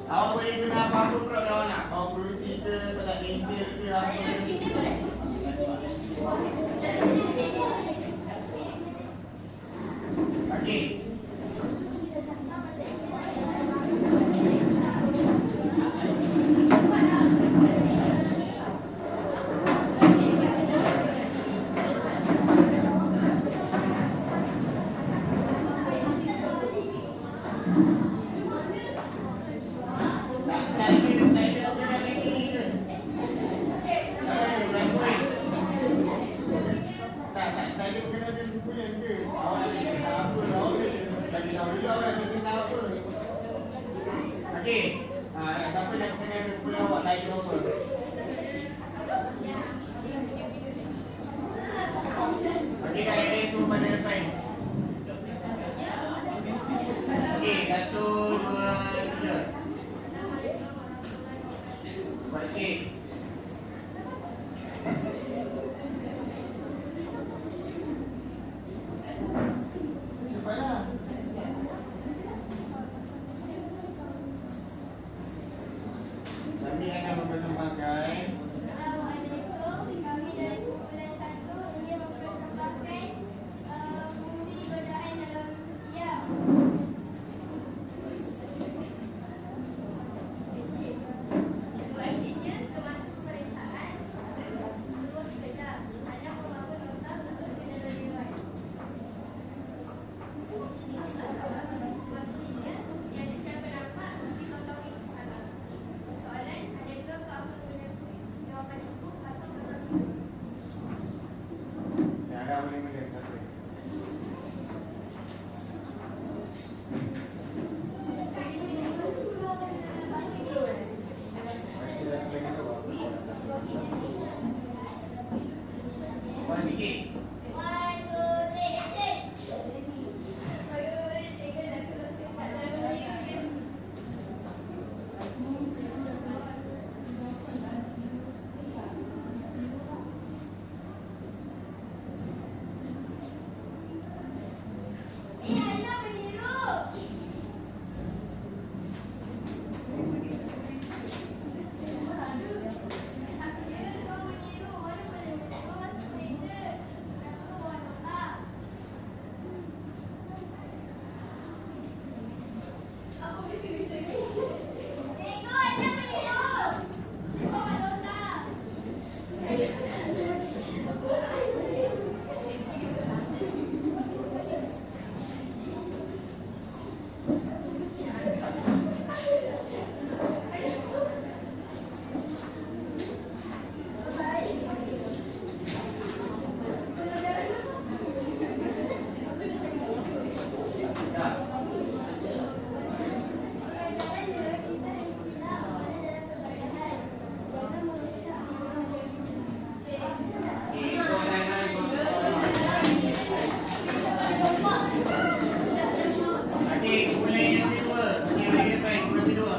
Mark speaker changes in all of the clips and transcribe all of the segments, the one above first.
Speaker 1: Awak boleh guna apa-apa pula kawan nak. Kau kerusi ke, kau tak pensel ke apa ke. Okey. Okey. Siapa nak kena kuliah awak lain apa? Okey, dah ada semua pada depan. Okey, 1, 2, 3. Buat sikit. Cepatlah. Kami akan mempersembahkan
Speaker 2: Assalamualaikum. Kami dari kumpulan 1 ingin mempersembahkan movie Godaan dalam Rusia. Situasinya semasa peperiksaan terus sedap. Anak membawa nota masuk ke dalam dewan. Sepertinya tiada siapa nampak mesti kau tahu itu salah. Soalan, adakah kau akan menggunakan jawapan itu atau menolak itu?
Speaker 1: yang ada boleh terasa. Buat sikit.
Speaker 2: 1, 2, 3, action! Saya boleh cakap nak teruskan kat dalam video ni. Anda meniru. Ya, kau meniru. Mana boleh kau masuk periksa. Nak keluar nota. Apa bisa ni? Tengok, Anda meniru. Keluar nota.
Speaker 1: Okey, mulai yang kedua. Okey, bagi depan. Yang kedua.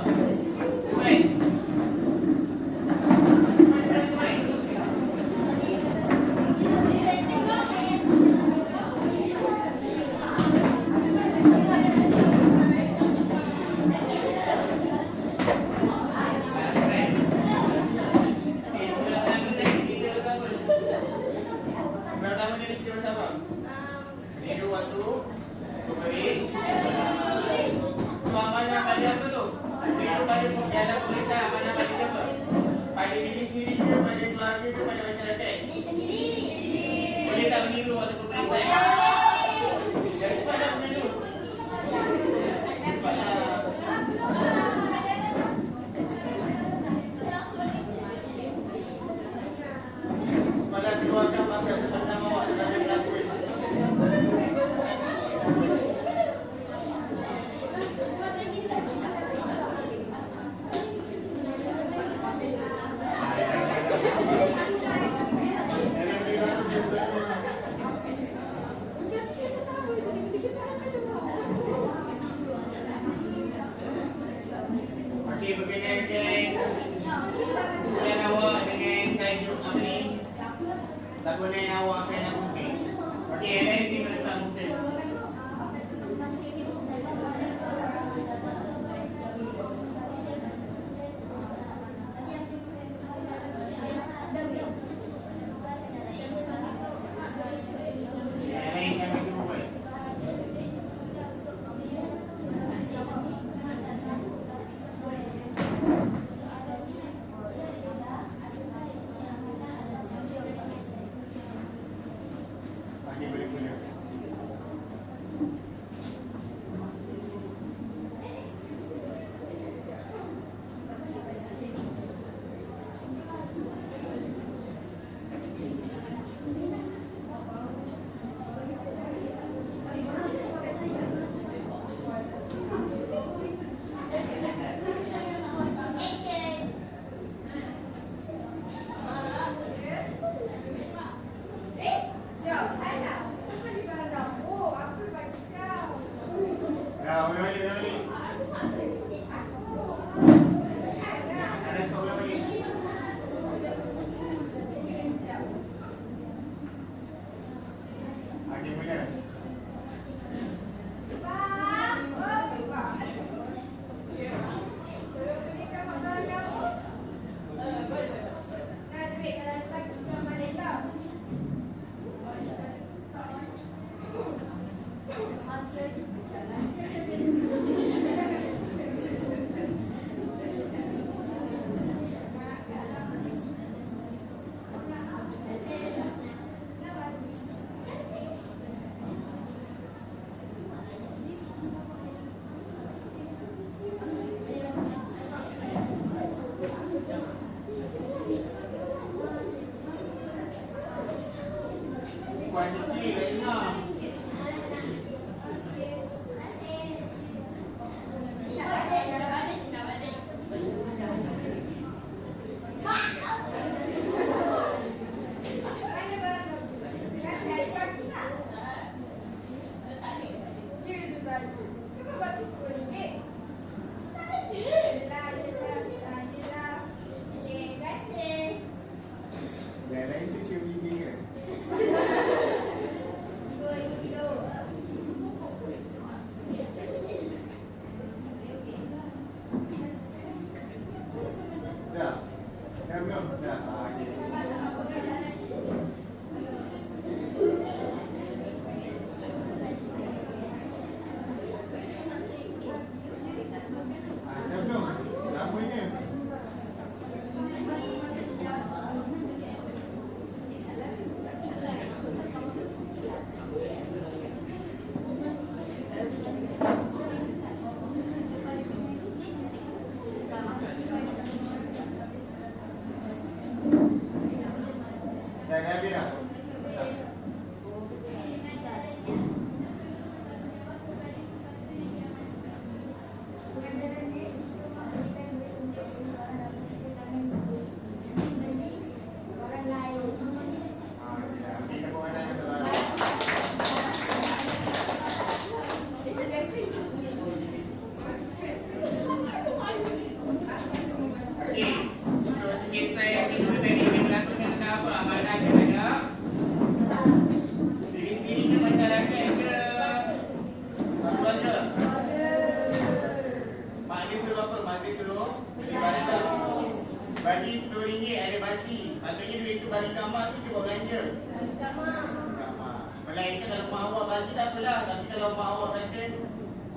Speaker 1: Baik. Baik. Pertama jadi kita bersama. Ini waktu. Baik. Amanah pada apa tu? Itu pada dalam pemeriksaan amanah pada siapa? Pada diri sendiri ke, pada keluarga ke, pada masyarakat?
Speaker 2: Diri sendiri.
Speaker 1: Boleh tak meniru waktu pemeriksaan? Jangan cepatlah meniru. Cepatlah. Cepatlah keluarkan pasal sebenarnya awak sebagai pelakon. Okey, berkenaan dengan bulan awak dengan tajuk apa ni? Lakonan yang awak akan lakukan. Okey, yang lain tinggal tak mesti. Ini boleh guna. Dah, boleh. Ada sekolah lagi. Okey, boleh. Kuantiti kat dengar. Dah lain tu cik bibi ke? Dah. Dah belum? Dah. Okey. Dah belum? Lamanya. Dah habis dah. Kita buat yang terbaik. Okey. Terus kisah yang kedua tadi dia berlaku tentang apa? Amanah terhadap diri sendiri ke masyarakat ke keluarga? Mak dia suruh apa? Mak dia suruh beli barang baru. Bagi RM10 ada baki. Patutnya duit itu bagi kat mak tu dia buat belanja. Kat mak. Melainkan kalau mak awak bagi tak apalah. Tapi kalau mak awak kata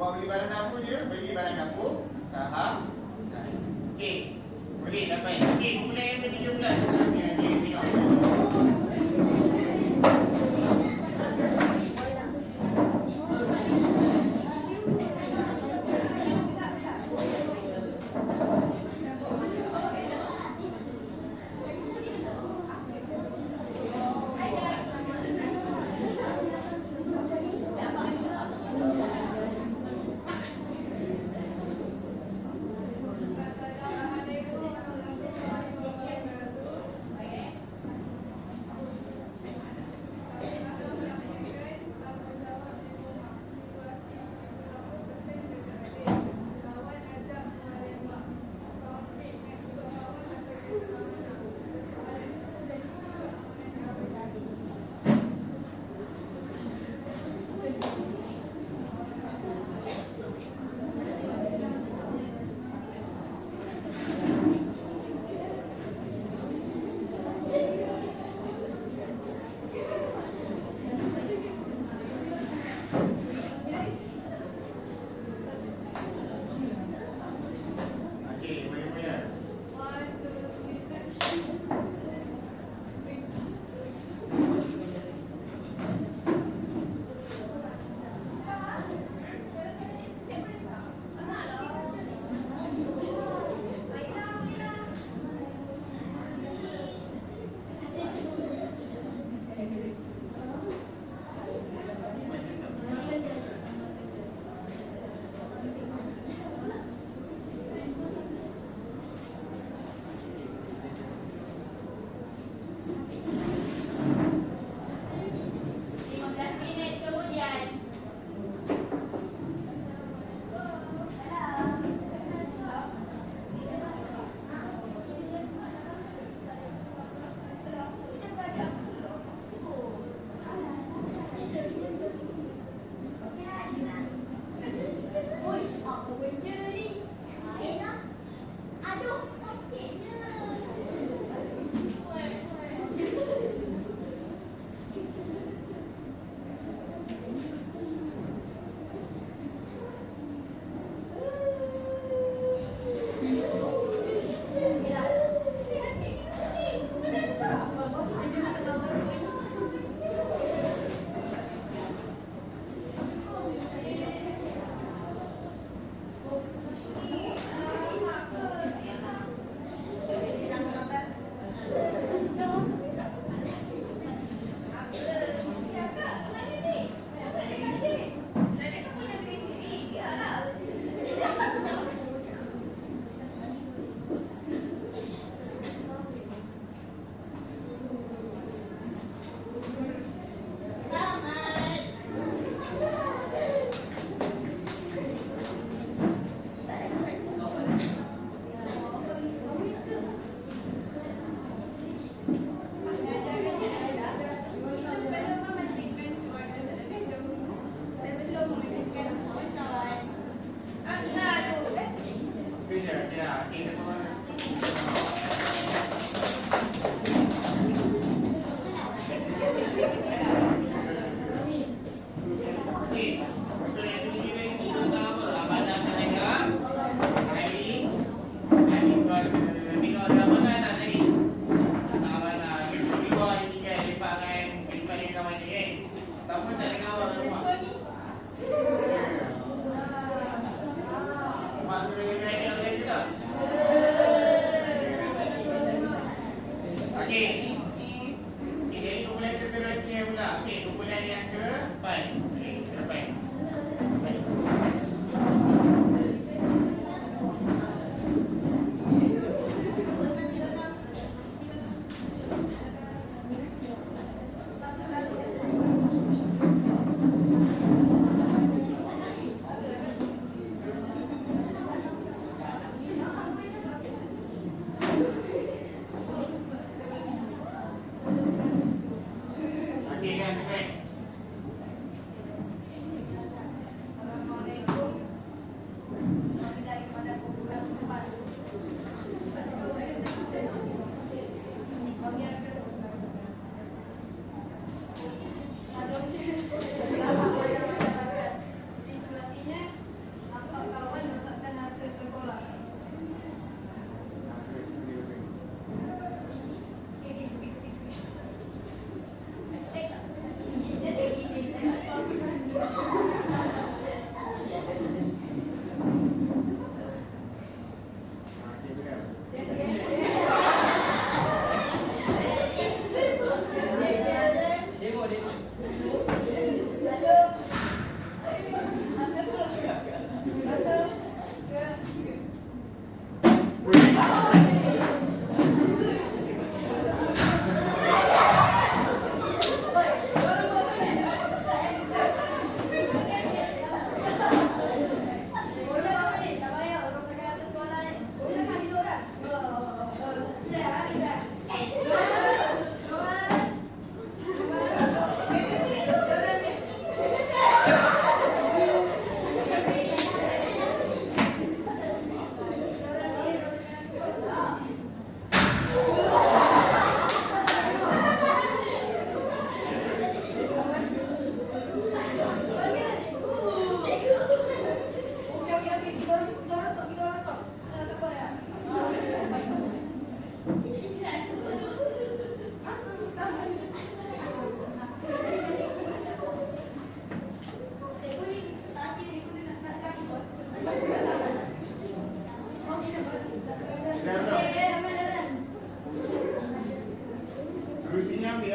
Speaker 1: buat beli barang dapur je, beli barang dapur, saham. Okey. Boleh dapat. Okey, kemudian yang ke-13. Seterusnya ni tengok.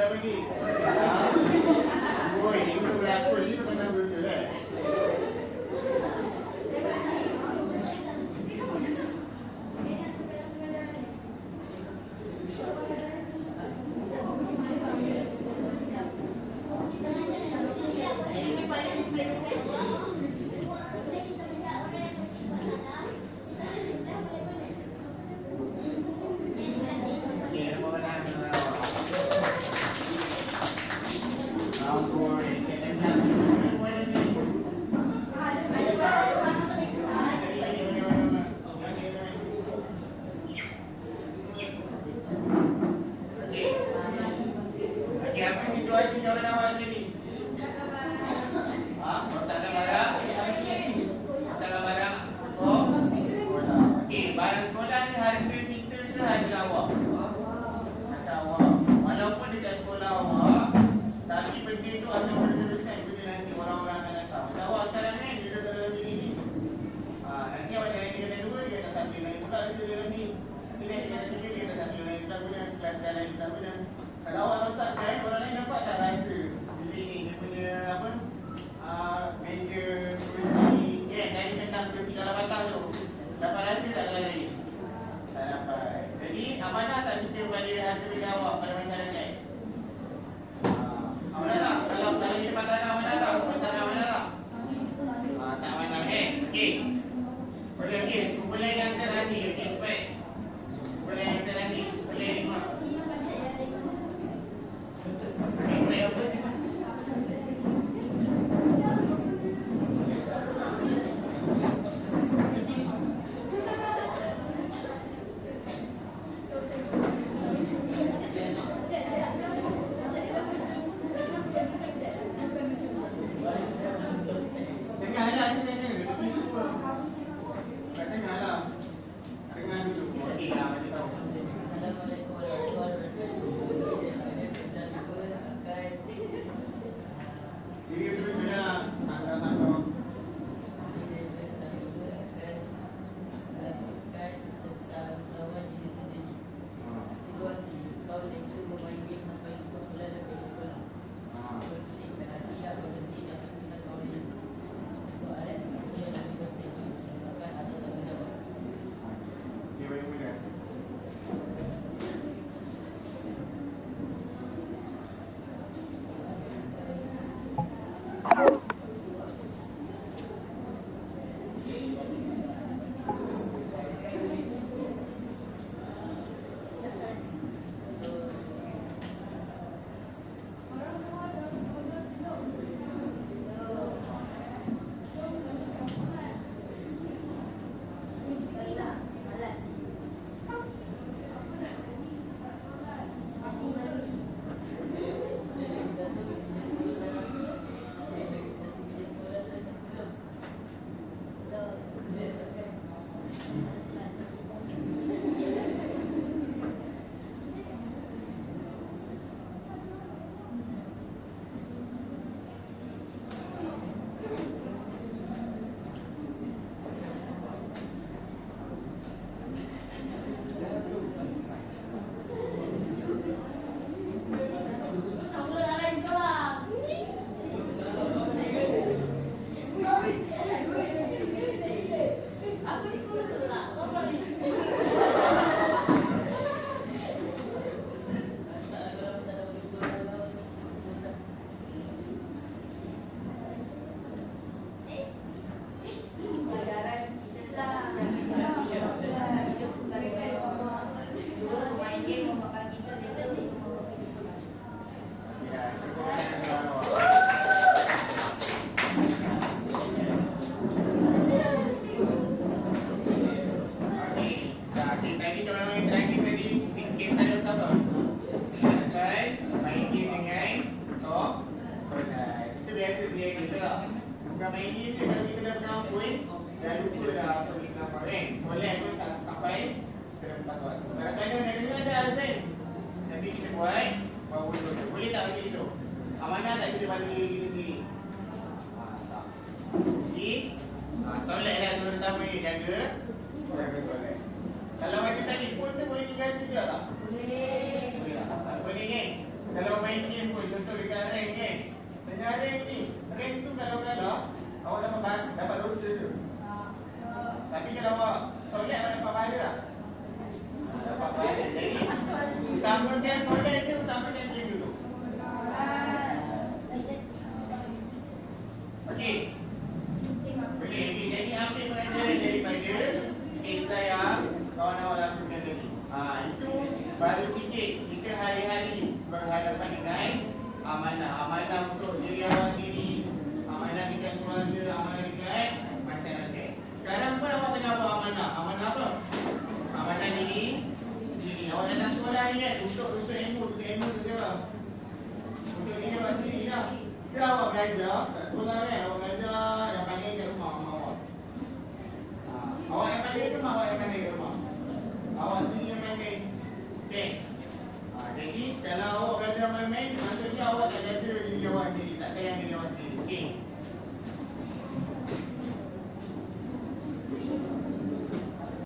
Speaker 1: apa ni? Oi, ini berlakon ni memang betul eh. Kalau awak rosak kan, orang lain dapat tak rasa bilik ni dia punya apa? Meja, kursi, dari tendang kursi dalam batang tu. Dapat rasa tak dalam lain? Tak dapat. Jadi amanah tak kita pada harta benda awak pada masyarakat? Amanah tak? Kalau kita patah amanah tak? Masalah amanah tak? Tak amanah kan? Okey. Boleh okey. Kumpulan yang terhati. Okey, baik. Kumpulan yang terhati. Boleh lima. Bukan main game je, kalau kita dah pernah point, dah lupa dah apa kita nampak kan. Soalan pun tak sampai kita dah lepas waktu. Kadang-kadang dah dengar dah Zain. Tapi kita buat, baru dulu. Boleh tak macam itu? Amanah tak kita pada diri kita sendiri? Tak. Jadi, solat lah tu pertama ni, jaga solat. Kalau macam tadi, pun tu boleh diganti juga tak? Boleh. Boleh tak? Tak boleh kan? Kalau main game pun, contoh dekat rank kan. Dengan rank ni, rank tu kalau kalah, awak dapat dosa tu. Tapi kalau awak solat, awak dapat pahala tak? Dapat pahala. Jadi, utamakan solat ke, utamakan game dulu. Okey. Boleh. Jadi, ambil pengajaran daripada kisah yang kawan awak lakukan tadi. Itu baru sikit kita hari-hari berhadapan dengan amanah untuk diri awak sendiri, amanah dekat keluarga, amanah dekat masyarakat. Sekarang pun awak tengah buat amanah apa? Amanah diri. Awak datang sekolah ni kan, untuk ilmu tu siapa? Untuk diri awak sendiri lah. Kita awak belajar kat sekolah kan, awak belajar yang paling